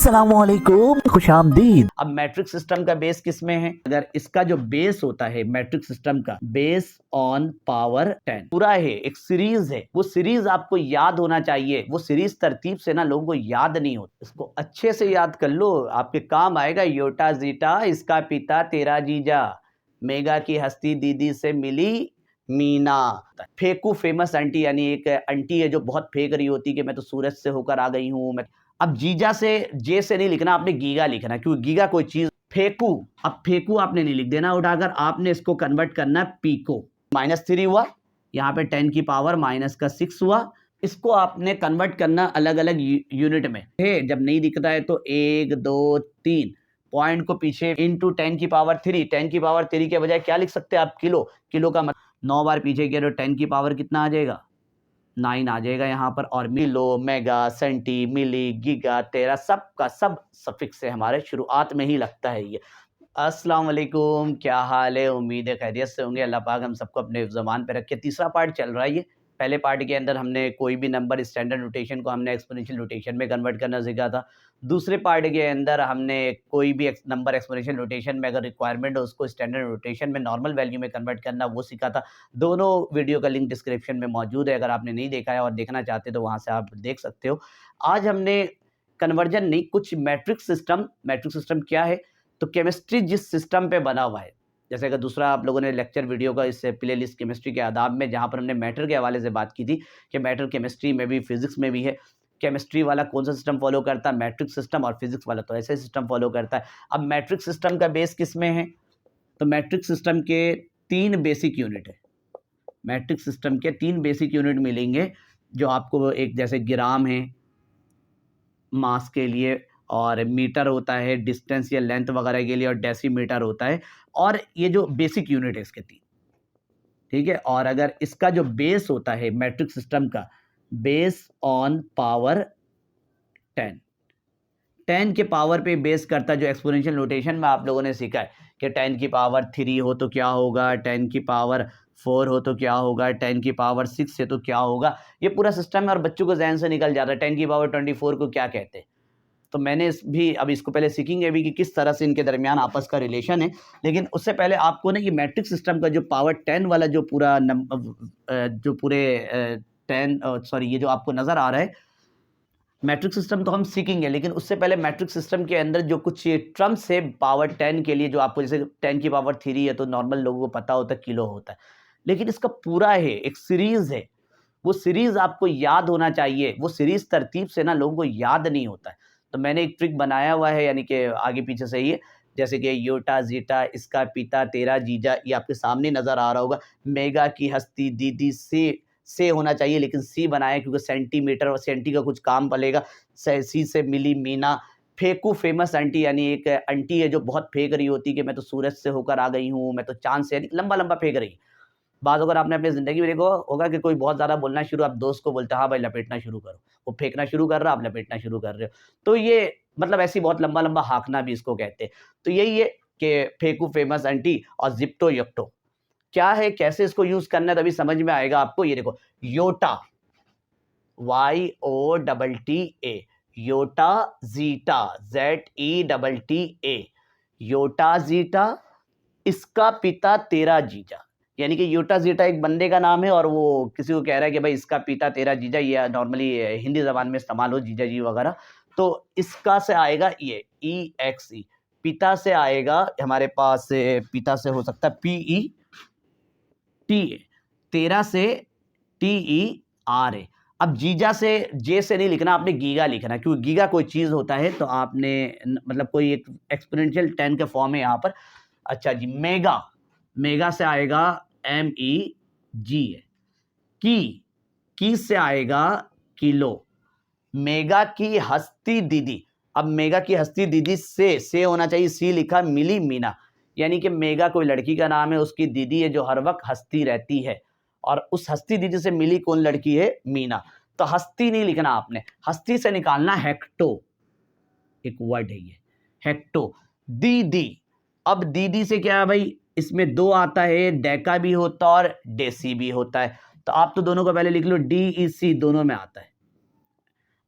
अस्सलामुअलैकुम, खुशामदीद। अब matric system का बेस किस में है? अगर इसका जो बेस होता है मैट्रिक सिस्टम का, बेस ऑन पावर 10 पूरा है, एक सीरीज है। वो सीरीज आपको याद होना चाहिए। वो सीरीज तरतीब से ना लोगों को याद नहीं होती, इसको अच्छे से याद कर लो, आपके काम आएगा। योटा जीटा इसका पिता तेरा जीजा, मेगा की हस्ती दीदी से मिली मीना। फेकू फेमस आंटी, यानी एक आंटी है जो बहुत फेंक रही होती कि मैं तो सूरज से होकर आ गई हूँ। मैं अब जीजा से जे से नहीं लिखना, आपने गीगा लिखना, क्योंकि गीगा कोई चीज। फेकू, अब फेकू आपने नहीं लिख देना उठाकर, आपने इसको कन्वर्ट करना है पीको। -3 हुआ, यहाँ पे 10 की पावर -6 हुआ। इसको आपने कन्वर्ट करना अलग अलग यूनिट में है। जब नहीं दिखता है तो 1 2 3 पॉइंट को पीछे इंटू 10 की पावर 3। 10 की पावर 3 के बजाय क्या लिख सकते हैं आप? किलो। किलो का मतलब 9 बार पीछे किया तो 10 की पावर कितना आ जाएगा? 9 आ जाएगा यहाँ पर। और मिलो, मेगा, सेंटी, मिली, गीगा, तेरा, सब का सब सफिक्स से हमारे शुरुआत में ही लगता है ये। अस्सलाम वालेकुम, क्या हाल है? उम्मीद है खैरियत से होंगे। अल्लाह पाक हम सबको अपने ज़बान पे रखे। तीसरा पार्ट चल रहा है ये। पहले पार्ट के अंदर हमने कोई भी नंबर स्टैंडर्ड नोटेशन को हमने एक्सपोनेंशियल नोटेशन में कन्वर्ट करना सीखा था। दूसरे पार्ट के अंदर हमने कोई भी नंबर एक्सपोनेंशियल नोटेशन में अगर रिक्वायरमेंट हो उसको स्टैंडर्ड नोटेशन में नॉर्मल वैल्यू में कन्वर्ट करना, वो सीखा था। दोनों वीडियो का लिंक डिस्क्रिप्शन में मौजूद है, अगर आपने नहीं देखा है और देखना चाहते तो वहाँ से आप देख सकते हो। आज हमने कन्वर्जन नहीं, कुछ मैट्रिक सिस्टम क्या है, तो केमिस्ट्री जिस सिस्टम पे बना हुआ है, जैसे अगर दूसरा आप लोगों ने लेक्चर वीडियो का इससे प्लेलिस्ट केमिस्ट्री के आदाब में, जहाँ पर हमने मैटर के हवाले से बात की थी कि मैटर केमिस्ट्री में भी फिजिक्स में भी है। केमिस्ट्री वाला कौन सा सिस्टम फॉलो करता है? Matric system. और फिजिक्स वाला तो ऐसे सिस्टम फॉलो करता है। अब मैट्रिक सिस्टम का बेस किस में है? तो मैट्रिक सिस्टम के 3 बेसिक यूनिट है। मैट्रिक सिस्टम के 3 बेसिक यूनिट मिलेंगे, जो आपको एक जैसे ग्राम है मास के लिए, और मीटर होता है डिस्टेंस या लेंथ वगैरह के लिए, और डेसीमीटर होता है। और ये जो बेसिक यूनिट है इसके 3, ठीक है। और अगर इसका जो बेस होता है मैट्रिक सिस्टम का, बेस ऑन पावर 10, 10 के पावर पे बेस करता है। जो एक्सपोनेंशियल नोटेशन में आप लोगों ने सीखा है कि 10 की पावर 3 हो तो क्या होगा, 10 की पावर 4 हो तो क्या होगा, 10 की पावर 6 है तो क्या होगा। ये पूरा सिस्टम है और बच्चों को जहन से निकल जाता है 10 की पावर 24 को क्या कहते हैं। तो मैंने भी अब इसको पहले सीखेंगे भी कि किस तरह से इनके दरमियान आपस का रिलेशन है। लेकिन उससे पहले आपको ना ये मैट्रिक सिस्टम का जो पावर 10 वाला जो पूरा जो पूरे 10 सॉरी ये जो आपको नज़र आ रहा है मैट्रिक सिस्टम, तो हम सीखेंगे। लेकिन उससे पहले मैट्रिक सिस्टम के अंदर जो कुछ टर्म्स है पावर 10 के लिए, जो आपको जैसे 10 की पावर 3 है तो नॉर्मल लोगों को पता होता है किलो होता है, लेकिन इसका पूरा है, एक सीरीज है। वो सीरीज आपको याद होना चाहिए। वो सीरीज तरतीब से ना लोगों को याद नहीं होता है। तो मैंने एक ट्रिक बनाया हुआ है, यानी कि आगे पीछे से ही है। जैसे कि योटा जीटा इसका पिता तेरा जीजा, ये आपके सामने नजर आ रहा होगा। मेगा की हस्ती दीदी से होना चाहिए, लेकिन सी बनाया क्योंकि सेंटीमीटर और सेंटी का कुछ काम पड़ेगा। सी से मिली मीना। फेकू फेमस आंटी, यानी एक आंटी है जो बहुत फेंक रही होती कि मैं तो सूरज से होकर आ गई हूँ, मैं तो चांद से, यानी लंबा लंबा फेंक रही। बात अगर आपने अपनी ज़िंदगी में देखो होगा कि कोई बहुत ज़्यादा बोलना शुरू, आप दोस्त को बोलते हैं हाँ भाई लपेटना शुरू करो, वो फेंकना शुरू कर रहा, आप लपेटना शुरू कर रहे हो। तो ये मतलब ऐसी बहुत लंबा-लंबा हाँकना भी इसको कहते हैं। तो यही है कि फेंकू फेमस आंटी और ज़िप्टो यक्टो क्या है, कैसे इसको यूज़ करना है तभी समझ में आएगा आपको। ये देखो yotta, YOTTA, yotta zetta, ZETTA, yotta zetta इसका पिता तेरा जीजा। यानी कि योटा ज़ीटा एक बंदे का नाम है और वो किसी को कह रहा है कि भाई इसका पिता तेरा जीजा। ये नॉर्मली हिंदी ज़बान में इस्तेमाल हो जीजा जी वगैरह। तो इसका से आएगा ये EXE, पिता से आएगा हमारे पास पिता से हो सकता है PETA, तेरा से TERA। अब जीजा से जे से नहीं लिखना, आपने गीगा लिखना, क्योंकि गीगा कोई चीज़ होता है। तो आपने मतलब कोई एक एक्सपोनेंशियल 10 के फॉर्म है यहाँ पर। अच्छा जी, मेगा, मेगा से आएगा MEGA। की से आएगा किलो। मेगा की हस्ती दीदी, अब मेगा की हस्ती दीदी से होना चाहिए, सी लिखा, मिली मीना। यानी कि मेगा कोई लड़की का नाम है, उसकी दीदी है जो हर वक्त हंसती रहती है, और उस हस्ती दीदी से मिली कौन लड़की है? मीना। तो हस्ती नहीं लिखना आपने, हस्ती से निकालना हेक्टो, एक वर्ड है ये हेक्टो। दीदी, अब दीदी से क्या है भाई, इसमें 2 आता है, डेका भी होता है और डेसी भी होता है। तो आप तो दोनों को पहले लिख लो, DEC दोनों में आता है।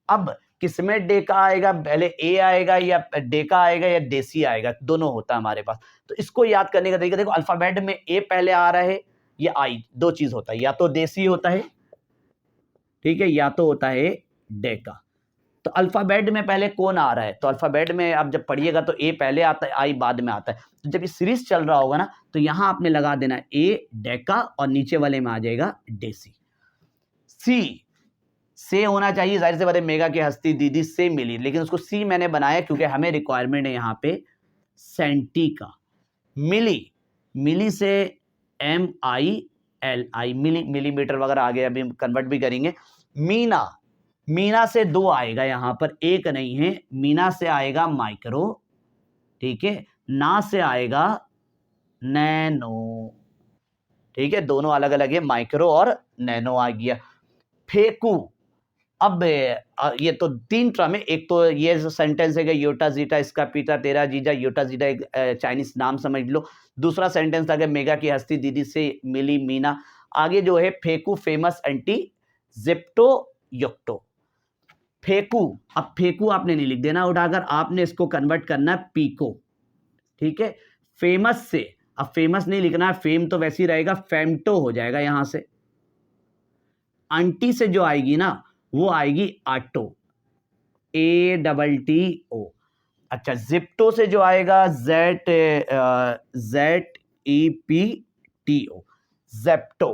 अब किसमें डेका आएगा, पहले ए आएगा या डेका आएगा या देसी आएगा, दोनों होता है हमारे पास। तो इसको याद करने का तरीका देखो, अल्फाबेट में ए पहले आ रहा है या आई, दो चीज होता है, या तो देसी होता है, ठीक है, या तो होता है डेका। तो अल्फाबेट में पहले कौन आ रहा है, तो अल्फाबेट में आप जब पढ़िएगा तो ए पहले आता है, आई बाद में आता है। तो जब ये सीरीज चल रहा होगा ना, तो यहां आपने लगा देना ए डेका और नीचे वाले में आ जाएगा देसी। सी से होना चाहिए, जाहिर से बात है, मेगा की हस्ती दीदी से मिली, लेकिन उसको सी मैंने बनाया क्योंकि हमें रिक्वायरमेंट है यहाँ पे सेंटी का। मिली, मिली से MILI, मिलीमीटर वगैरह आगे अभी हम कन्वर्ट भी करेंगे। मीना, मीना से दो आएगा, यहां पर एक नहीं है, मीना से आएगा माइक्रो, ठीक है, ना से आएगा नैनो, ठीक है, दोनों अलग अलग है, माइक्रो और नैनो आ गया। फेकू, अब ये तो तीन टर्म है, एक तो ये जो सेंटेंस है योटा जीटा इसका पिता तेरा जीजा, योटा जीटा एक चाइनीज नाम समझ लो। दूसरा सेंटेंस आ गया मेगा की हस्ती दीदी से मिली मीना। आगे जो है फेकू फेमस एंटी जिप्टो युक्तो। फेकू, अब फेकू आपने नहीं लिख देना उठाकर, आपने इसको कन्वर्ट करना है पीको, ठीक है। फेमस से, अब फेमस नहीं लिखना है, फेम तो वैसे ही रहेगा, फेमटो हो जाएगा यहां से। आंटी से जो आएगी ना वो आएगी आटो, ATTO। अच्छा, जिप्टो से जो आएगा ZEPTO, जेप्टो,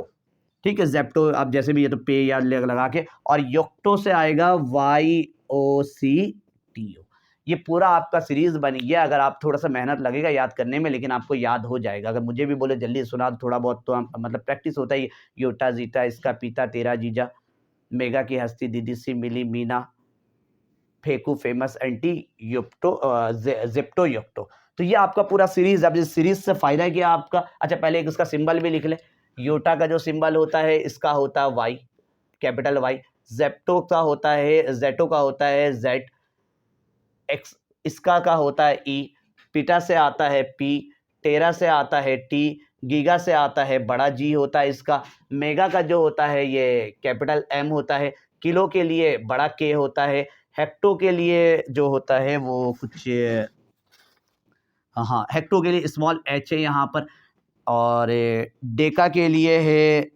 ठीक है, जेप्टो। आप जैसे भी ये तो पे या लगा के, और योक्टो से आएगा YOCTO। ये पूरा आपका सीरीज बन गया। अगर आप थोड़ा सा मेहनत लगेगा याद करने में, लेकिन आपको याद हो जाएगा। अगर मुझे भी बोले जल्दी सुना तो थोड़ा बहुत तो मतलब प्रैक्टिस होता है। योटा जीता इसका पिता तेरा जीजा, मेगा की हस्ती दीदी से मिली मीना, फेकू फेमस एंटी युक्टो जिप्टो युक्टो। तो ये आपका पूरा सीरीज। अब इस सीरीज से फायदा है कि आपका, अच्छा पहले एक इसका सिंबल भी लिख ले। योटा का जो सिंबल होता है इसका होता है वाई, कैपिटल वाई। जेप्टो का होता है, जेटो का होता है जेड, एक्स इसका का होता है ई, पिटा से आता है पी, टेरा से आता है टी, गीगा से आता है बड़ा जी होता है इसका। मेगा का जो होता है ये कैपिटल एम होता है। किलो के लिए बड़ा के होता है। हेक्टो के लिए जो होता है वो कुछ, हाँ, हेक्टो के लिए स्मॉल एच है यहाँ पर। और डेका के लिए है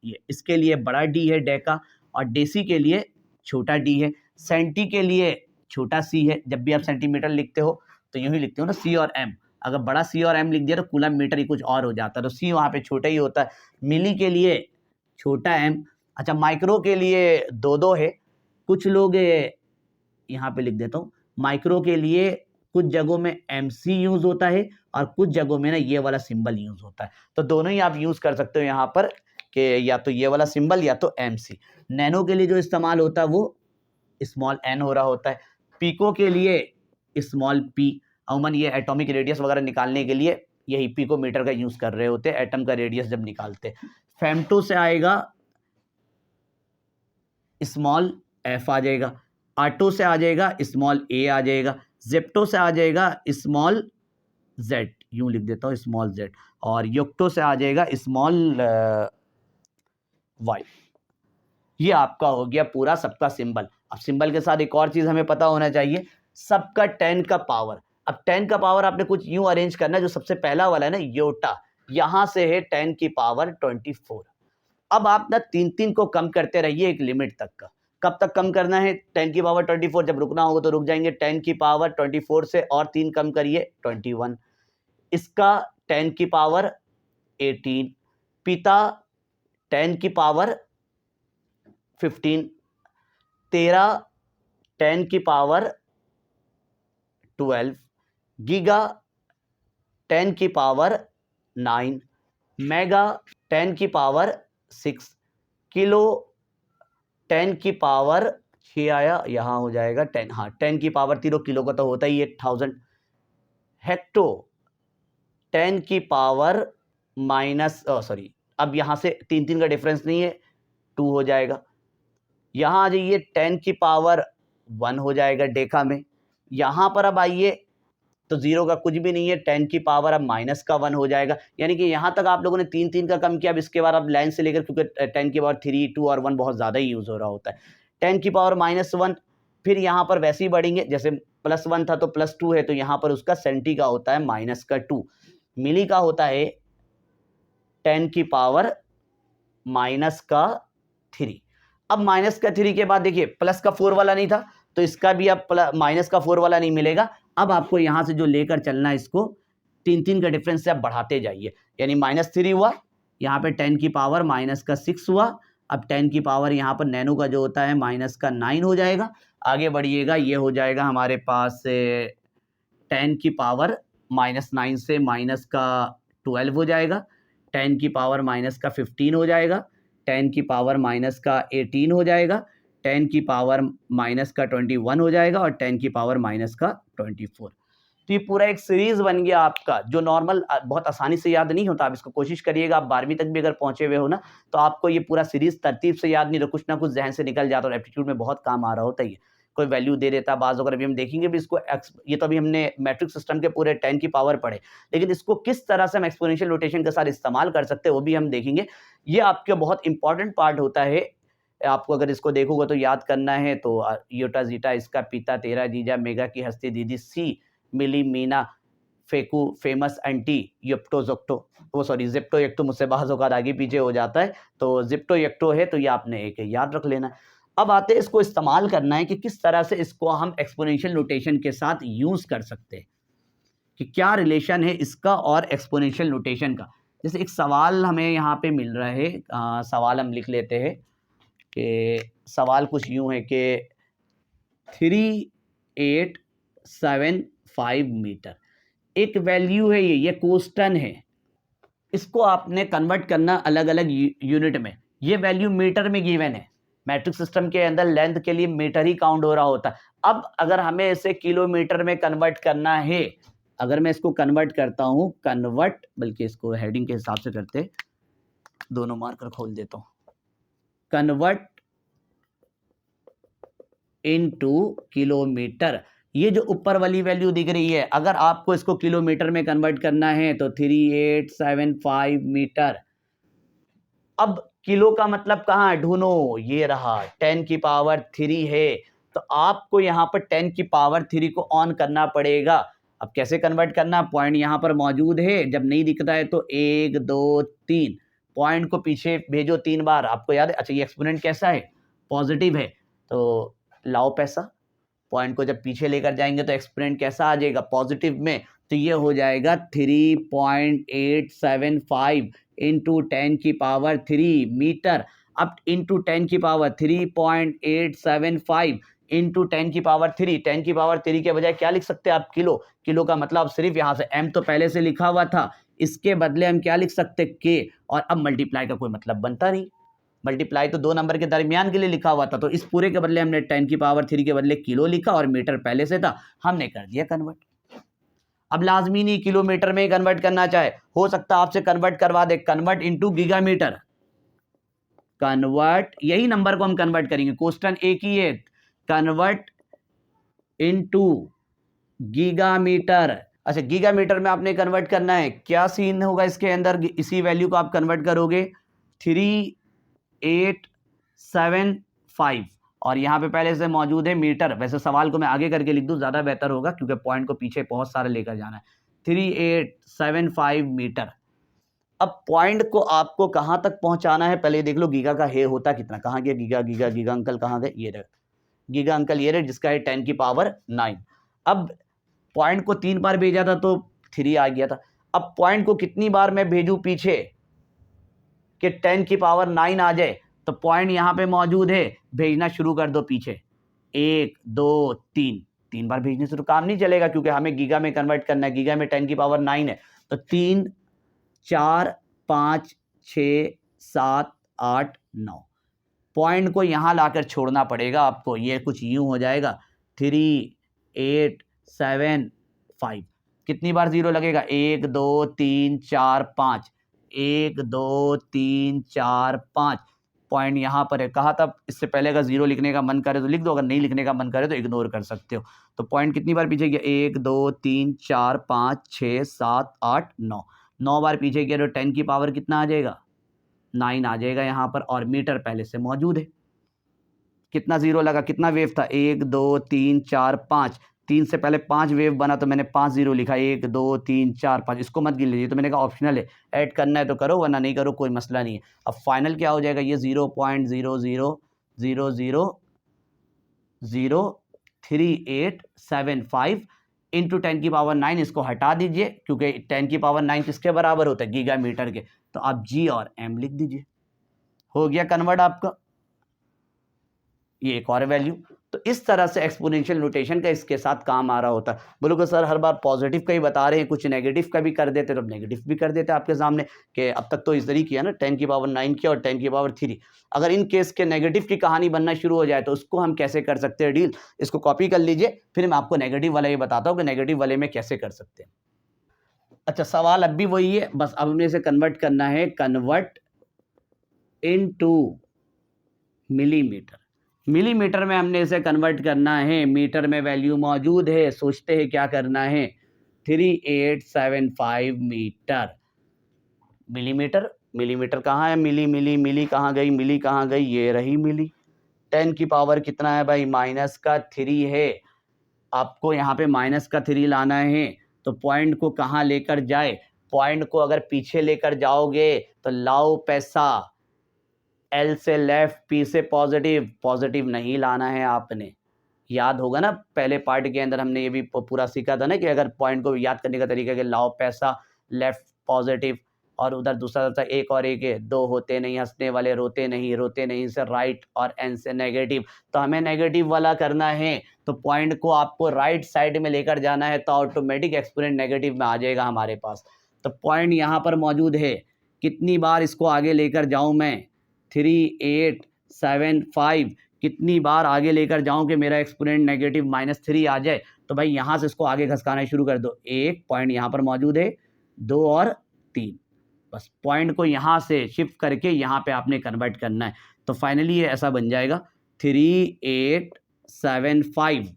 ये, इसके लिए बड़ा डी है डेका, और डेसी के लिए छोटा डी है। सेंटी के लिए छोटा सी है। जब भी आप सेंटीमीटर लिखते हो तो यूं ही लिखते हो ना, सी और एम। अगर बड़ा सी और एम लिख दिया तो कूलम मीटर ही कुछ और हो जाता है, तो सी वहाँ पे छोटा ही होता है। मिली के लिए छोटा एम। अच्छा, माइक्रो के लिए दो है। कुछ लोग यहाँ पे लिख देता हूँ, माइक्रो के लिए कुछ जगहों में MC यूज होता है और कुछ जगहों में ना ये वाला सिंबल यूज होता है। तो दोनों ही आप यूज कर सकते हो यहाँ पर, कि या तो ये वाला सिंबल या तो MC। नैनो के लिए जो इस्तेमाल होता है वो स्मॉल n हो रहा होता है। पीको के लिए स्मॉल p। अमूमन ये एटॉमिक रेडियस वगैरह निकालने के लिए यही पिकोमीटर का यूज कर रहे होते हैं, एटम का रेडियस जब निकालते। फेमटो से आएगा स्मॉल f आ जाएगा। आटो से आ जाएगा स्मॉल a आ जाएगा। जेप्टो से आ जाएगा स्मॉल z, यूं लिख देता हूं स्मॉल z। और योक्टो से आ जाएगा स्मॉल y। ये आपका हो गया पूरा सबका सिंबल। अब सिंबल के साथ एक और चीज हमें पता होना चाहिए, सबका 10 का पावर। अब 10 का पावर आपने कुछ यूं अरेंज करना है, जो सबसे पहला वाला है ना योटा, यहां से है 10 की पावर 24। अब आप ना 3 को कम करते रहिए एक लिमिट तक का। कब तक कम करना है? 10 की पावर 24, जब रुकना होगा तो रुक जाएंगे। 10 की पावर 24 से और 3 कम करिए 21। इसका 10 की पावर 18, पिता 10 की पावर 15, तेरा 10 की पावर 12, गीगा 10 की पावर 9, मेगा 10 की पावर 6, किलो 10 की पावर 6 आया, यहां हो जाएगा 10, हाँ 10 की पावर 0, किलो का तो होता ही है 1000। हेक्टो 10 की पावर माइनस, सॉरी, अब यहां से 3 का डिफरेंस नहीं है, 2 हो जाएगा। यहां आ जाइए 10 की पावर 1 हो जाएगा डेका में। यहां पर अब आइए तो 0 का कुछ भी नहीं है, 10 की पावर अब माइनस का 1 हो जाएगा। यानी कि यहां तक आप लोगों ने 3 का कम किया। अब इसके बाद अब लाइन से लेकर, क्योंकि 10 की पावर 3, 2 और 1 बहुत ज़्यादा ही यूज़ हो रहा होता है। 10 की पावर -1, फिर यहाँ पर वैसे ही बढ़ेंगे, जैसे +1 था तो +2 है, तो यहाँ पर उसका सेंटी का होता है -2, मिली का होता है 10 की पावर -3। अब -3 के बाद देखिए प्लस का 4 वाला नहीं था, तो इसका भी अब -4 वाला नहीं मिलेगा। अब आपको यहाँ से जो लेकर चलना है इसको 3 का डिफरेंस से आप बढ़ाते जाइए, यानी -3 हुआ, यहाँ पे 10 की पावर -6 हुआ, अब 10 की पावर यहाँ पर नैनो का जो होता है -9 हो जाएगा। आगे बढ़िएगा, ये हो जाएगा हमारे पास 10 की पावर -9 से -12 हो जाएगा, 10 की पावर -15 हो जाएगा, 10 की पावर -18 हो जाएगा, 10 की पावर -21 हो जाएगा और 10 की पावर -24। तो ये पूरा एक सीरीज बन गया आपका, जो नॉर्मल बहुत आसानी से याद नहीं होता। आप इसको कोशिश करिएगा, आप 12वीं तक भी अगर पहुंचे हुए हो ना, तो आपको ये पूरा सीरीज तरतीब से याद नहीं रहा, कुछ ना कुछ जहन से निकल जाता और एप्टीट्यूड में बहुत काम आ रहा होता है। कोई वैल्यू दे देता है बाज़, अगर अभी हम देखेंगे भी इसको ये तो अभी हमने मैट्रिक्स सिस्टम के पूरे 10 की पावर पढ़े, लेकिन इसको किस तरह से हम एक्सपोनेंशियल नोटेशन के साथ इस्तेमाल कर सकते हैं वो भी हम देखेंगे। ये आपके बहुत इंपॉर्टेंट पार्ट होता है। आपको अगर इसको देखोगे तो याद करना है, तो योटा जीटा इसका पिता, तेरा जीजा, मेगा की हस्ती दीदी, सी मिली मीना, फेकू फेमस एंटी, येप्टो जोप्टो, वो सॉरी जिप्टो येक्टो, मुझसे बाज़ औक़ात आगे पीछे हो जाता है, तो जिप्टो येक्टो है, तो ये आपने एक याद रख लेना है। अब आते हैं इसको इस्तेमाल करना है कि किस तरह से इसको हम एक्सपोनेंशियल नोटेशन के साथ यूज़ कर सकते हैं, कि क्या रिलेशन है इसका और एक्सपोनेंशियल नोटेशन का। जैसे एक सवाल हमें यहाँ पे मिल रहा है, सवाल हम लिख लेते हैं कि सवाल कुछ यूँ है कि 3875 मीटर एक वैल्यू है, ये क्वेश्चन है, इसको आपने कन्वर्ट करना अलग अलग यूनिट में। ये वैल्यू मीटर में गिवन है, मैट्रिक सिस्टम के अंदर लेंथ के लिए मीटर ही काउंट हो रहा होता है। अब अगर हमें इसे किलोमीटर में कन्वर्ट करना है, अगर मैं इसको कन्वर्ट करता हूं, कन्वर्ट, बल्कि इसको हेडिंग के हिसाब से करते, दोनों मार्कर खोल देता हूं, कन्वर्ट इनटू किलोमीटर। ये जो ऊपर वाली वैल्यू दिख रही है, अगर आपको इसको किलोमीटर में कन्वर्ट करना है तो 3875 मीटर। अब किलो का मतलब कहाँ है, ढूंढो, ये रहा 10 की पावर 3 है, तो आपको यहाँ पर 10 की पावर 3 को ऑन करना पड़ेगा। अब कैसे कन्वर्ट करना, पॉइंट यहाँ पर मौजूद है, जब नहीं दिखता है तो 1 2 3 पॉइंट को पीछे भेजो 3 बार। आपको याद है, अच्छा ये एक्सपोनेंट कैसा है, पॉजिटिव है, तो लाओ पैसा, पॉइंट को जब पीछे लेकर जाएंगे तो एक्सपोनेंट कैसा आ जाएगा, पॉजिटिव में, तो ये हो जाएगा 3.875 इंटू 10 की पावर 3 मीटर। अब इंटू 10 की पावर 3.875 इंटू 10 की पावर 3, 10 की पावर 3 के बजाय क्या लिख सकते हैं आप, किलो। किलो का मतलब सिर्फ यहाँ से m तो पहले से लिखा हुआ था, इसके बदले हम क्या लिख सकते k, और अब मल्टीप्लाई का कोई मतलब बनता नहीं, मल्टीप्लाई तो 2 नंबर के दरमियान के लिए लिखा हुआ था, तो इस पूरे के बदले हमने 10 की पावर 3 के बदले किलो लिखा और मीटर पहले से था, हमने कर दिया कन्वर्ट। अब लाजमी नहीं किलोमीटर में ही कन्वर्ट करना चाहे, हो सकता है आपसे कन्वर्ट करवा दे, कन्वर्ट इनटू गीगामीटर, कन्वर्ट, यही नंबर को हम कन्वर्ट करेंगे, क्वेश्चन एक ही है, कन्वर्ट इनटू गीगामीटर। अच्छा गीगामीटर में आपने कन्वर्ट करना है, क्या सीन होगा इसके अंदर, इसी वैल्यू को आप कन्वर्ट करोगे 3875 और यहाँ पे पहले से मौजूद है मीटर। वैसे सवाल को मैं आगे करके लिख दूं ज़्यादा बेहतर होगा, क्योंकि पॉइंट को पीछे बहुत सारे लेकर जाना है। 3875 मीटर। अब पॉइंट को आपको कहाँ तक पहुँचाना है, पहले देख लो गीगा का है होता कितना, कहाँ गया गीगा, गीगा गीगा अंकल कहाँ गए, ये रहे गीगा अंकल, ये रहे, जिसका है 10 की पावर 9। अब पॉइंट को 3 बार भेजा था तो 3 आ गया था। अब पॉइंट को कितनी बार मैं भेजूँ पीछे कि 10 की पावर 9 आ जाए, तो पॉइंट यहाँ पे मौजूद है, भेजना शुरू कर दो पीछे, 1 2 3 बार भेजने से तो काम नहीं चलेगा, क्योंकि हमें गीगा में कन्वर्ट करना है, गीगा में 10 की पावर 9 है, तो 3 4 5 6 7 8 9 पॉइंट को यहाँ लाकर छोड़ना पड़ेगा आपको, ये कुछ यूं हो जाएगा 3875। कितनी बार जीरो लगेगा, 1 2 3 4 5, 1 2 3 4 5, पॉइंट यहाँ पर है। कहा था इससे पहले अगर जीरो लिखने का मन करे तो लिख दो, अगर नहीं लिखने का मन करे तो इग्नोर कर सकते हो। तो पॉइंट कितनी बार पीछे गया, 1 2 3 4 5 6 7 8 9 बार पीछे गया, तो 10 की पावर कितना आ जाएगा, 9 आ जाएगा यहाँ पर, और मीटर पहले से मौजूद है। कितना जीरो लगा, कितना वेव था, 1 2 3 4 5, 3 से पहले 5 वेव बना तो मैंने 5 जीरो लिखा, 1 2 3 4 5, इसको मत गिन लीजिए, तो मैंने कहा ऑप्शनल है, ऐड करना है तो करो वरना नहीं करो, कोई मसला नहीं है। अब फाइनल क्या हो जाएगा, ये 0.000003875 इंटू 10⁻⁹ इसको हटा दीजिए, क्योंकि 10⁻⁹ किसके बराबर होता है, गीगा मीटर के, तो आप जी और एम लिख दीजिए, हो गया कन्वर्ट आपका। ये एक और वैल्यू। तो इस तरह से एक्सपोनेंशियल नोटेशन का इसके साथ काम आ रहा होता है। बोलोगे सर हर बार पॉजिटिव का ही बता रहे हैं, कुछ नेगेटिव का भी कर देते, तो अब नेगेटिव भी कर देते आपके सामने, कि अब तक तो इस तरीके किया ना 10⁻⁹ किया और 10⁻3। अगर इन केस के नेगेटिव की कहानी बनना शुरू हो जाए तो उसको हम कैसे कर सकते हैं डील, इसको कॉपी कर लीजिए, फिर मैं आपको नेगेटिव वाला ये बताता हूँ कि नेगेटिव वाले में कैसे कर सकते हैं। अच्छा, सवाल अब भी वही है, बस अब हमें इसे कन्वर्ट करना है, कन्वर्ट इनटू मिलीमीटर। मिलीमीटर में हमने इसे कन्वर्ट करना है, मीटर में वैल्यू मौजूद है, सोचते हैं क्या करना है, 3875 मीटर। मिलीमीटर, मिलीमीटर कहाँ है, मिली कहाँ गई, मिली कहाँ गई, ये रही मिली। 10 की पावर कितना है भाई, -3 है, आपको यहाँ पे -3 लाना है, तो पॉइंट को कहाँ लेकर जाए, पॉइंट को अगर पीछे लेकर जाओगे तो लाओ पैसा, एल से लेफ्ट, पी से पॉजिटिव, पॉजिटिव नहीं लाना है आपने। याद होगा ना पहले पार्ट के अंदर हमने ये भी पूरा सीखा था ना, कि अगर पॉइंट को याद करने का तरीका है कि लाओ पैसा, लेफ्ट पॉजिटिव, और उधर दूसरा था एक और एक है, दो होते नहीं हंसने वाले, रोते नहीं से राइट, और एन से नेगेटिव, तो हमें नेगेटिव वाला करना है, तो पॉइंट को आपको राइट साइड में लेकर जाना है, तो ऑटोमेटिक एक्सपोनेंट नेगेटिव में आ जाएगा हमारे पास। तो पॉइंट यहाँ पर मौजूद है, कितनी बार इसको आगे लेकर जाऊँ मैं, 3875 कितनी बार आगे लेकर जाऊं कि मेरा एक्सपोनेंट नेगेटिव -3 आ जाए, तो भाई यहाँ से इसको आगे घसकाना शुरू कर दो, एक पॉइंट यहाँ पर मौजूद है, 2 और 3, बस पॉइंट को यहाँ से शिफ्ट करके यहाँ पे आपने कन्वर्ट करना है, तो फाइनली ये ऐसा बन जाएगा 3875,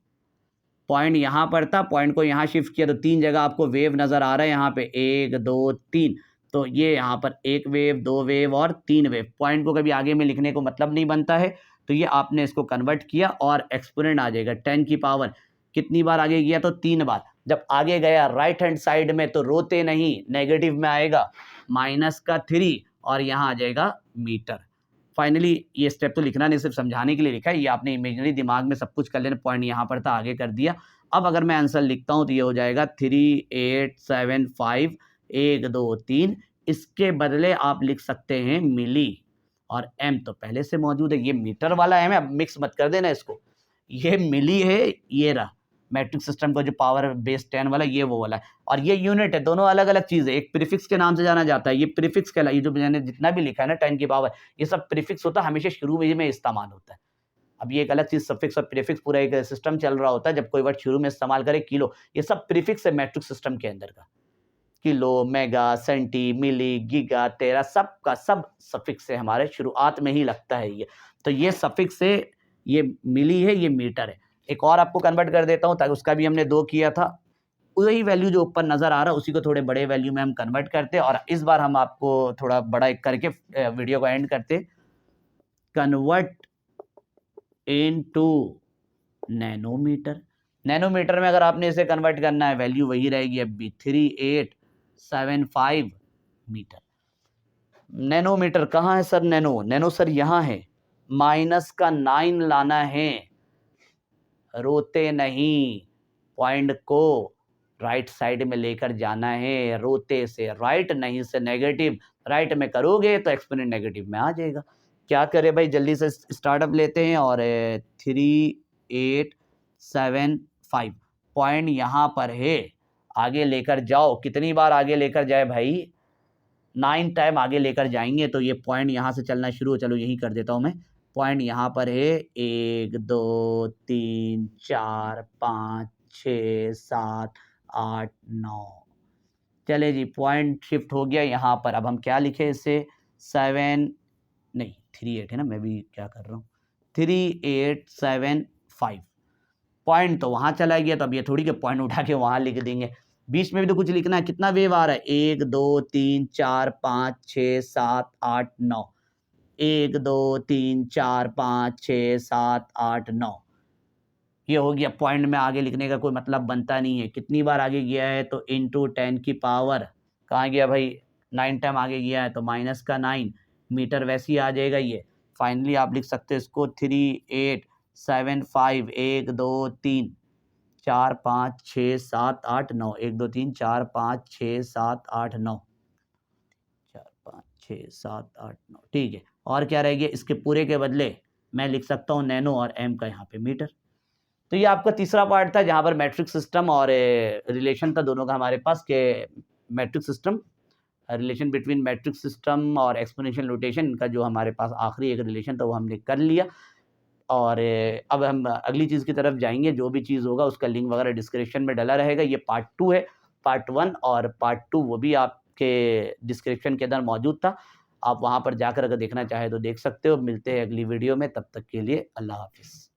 पॉइंट यहाँ पर था, पॉइंट को यहाँ शिफ्ट किया तो 3 जगह आपको वेव नज़र आ रहा है, यहाँ पे 1 2 3, तो ये यहाँ पर 1 वेव, 2 वेव और 3 वेव। पॉइंट को कभी आगे में लिखने को मतलब नहीं बनता है, तो ये आपने इसको कन्वर्ट किया और एक्सपोनेंट आ जाएगा 10 की पावर, कितनी बार आगे गया तो 3 बार। जब आगे गया राइट हैंड साइड में तो रोते नहीं, नेगेटिव में आएगा -3 और यहाँ आ जाएगा मीटर। फाइनली ये स्टेप तो लिखना नहीं, सिर्फ समझाने के लिए लिखा है, ये आपने इमेजिनरी दिमाग में सब कुछ कर लेना, पॉइंट यहाँ पर था आगे कर दिया। अब अगर मैं आंसर लिखता हूँ तो ये हो जाएगा 3875 1 2 3, इसके बदले आप लिख सकते हैं मिली, और एम तो पहले से मौजूद है, ये मीटर वाला एम है, अब मिक्स मत कर देना इसको, ये मिली है, ये रहा मैट्रिक सिस्टम का जो पावर बेस 10 वाला, ये वो वाला है, और ये यूनिट है, दोनों अलग अलग चीज़ है, एक प्रीफिक्स के नाम से जाना जाता है, ये प्रीफिक्स कहला, ये जो मैंने जितना भी लिखा है ना 10 की पावर, ये सब प्रीफिक्स होता है, हमेशा शुरू में इस्तेमाल होता है। अब ये एक अलग चीज़, सफिक्स और प्रीफिक्स, पूरा एक सिस्टम चल रहा होता है, जब कोई वर्ड शुरू में इस्तेमाल करे, किलो, ये सब प्रीफिक्स है मैट्रिक सिस्टम के अंदर का, किलो, मेगा, सेंटी, मिली, गीगा, तेरा, सब का सब सफिक्स है, हमारे शुरुआत में ही लगता है ये, तो ये सफिक्स है, ये मिली है, ये मीटर है। एक और आपको कन्वर्ट कर देता हूँ, ताकि उसका भी हमने 2 किया था, वही वैल्यू जो ऊपर नज़र आ रहा है उसी को थोड़े बड़े वैल्यू में हम कन्वर्ट करते हैं, और इस बार हम आपको थोड़ा बड़ा एक करके वीडियो को एंड करते, कन्वर्ट इनटू नैनोमीटर। नैनोमीटर में अगर आपने इसे कन्वर्ट करना है, वैल्यू वही रहेगी अब भी, 3875 मीटर। नैनोमीटर कहाँ है सर, नैनो सर यहाँ है, -9 लाना है, रोते नहीं, पॉइंट को राइट साइड में लेकर जाना है, रोते से राइट, नहीं से नेगेटिव, राइट में करोगे तो एक्सपोनेंट नेगेटिव में आ जाएगा। क्या करें भाई, जल्दी से स्टार्टअप लेते हैं, और 3875 पॉइंट यहाँ पर है, आगे लेकर जाओ, कितनी बार आगे लेकर जाए भाई, 9 टाइम आगे लेकर जाएंगे, तो ये पॉइंट यहाँ से चलना शुरू हो, चलो यही कर देता हूँ मैं, पॉइंट यहाँ पर है 1 2 3 4 5 6 7 8 9, चले जी पॉइंट शिफ्ट हो गया यहाँ पर। अब हम क्या लिखे इसे, 7 नहीं 38 है ना, मैं भी क्या कर रहा हूँ, 3875, पॉइंट तो वहाँ चला गया, तो अब ये थोड़ी कि पॉइंट उठा के वहाँ लिख देंगे, बीच में भी तो कुछ लिखना है, कितना वेव आ रहा है, 1 2 3 4 5 6 7 8 9, 1 2 3 4 5 6 7 8 9, ये हो गया। पॉइंट में आगे लिखने का कोई मतलब बनता नहीं है। कितनी बार आगे गया है तो इंटू 10 की पावर, कहाँ गया भाई, 9 टाइम आगे गया है तो माइनस का 9 मीटर वैसे ही आ जाएगा ये। फाइनली आप लिख सकते हो इसको 3 8 7 5 1 2 3 4 5 6 7 8 9, 1 2 3 4 5 6 7 8 9, 4 5 6 7 8 9, ठीक है। और क्या रह गया, इसके पूरे के बदले मैं लिख सकता हूँ नैनो और एम का यहाँ पे मीटर। तो ये आपका तीसरा पार्ट था जहाँ पर मैट्रिक सिस्टम और रिलेशन था दोनों का हमारे पास के matric system, relation between matric system और एक्सपोनेंशियल नोटेशन का जो हमारे पास आखिरी एक रिलेशन था वो हमने कर लिया। और अब हम अगली चीज़ की तरफ जाएंगे। जो भी चीज़ होगा उसका लिंक वगैरह डिस्क्रिप्शन में डला रहेगा। ये पार्ट 2 है, पार्ट 1 और पार्ट 2 वो भी आपके डिस्क्रिप्शन के अंदर मौजूद था। आप वहाँ पर जाकर अगर देखना चाहे तो देख सकते हो। मिलते हैं अगली वीडियो में, तब तक के लिए अल्लाह हाफिज़।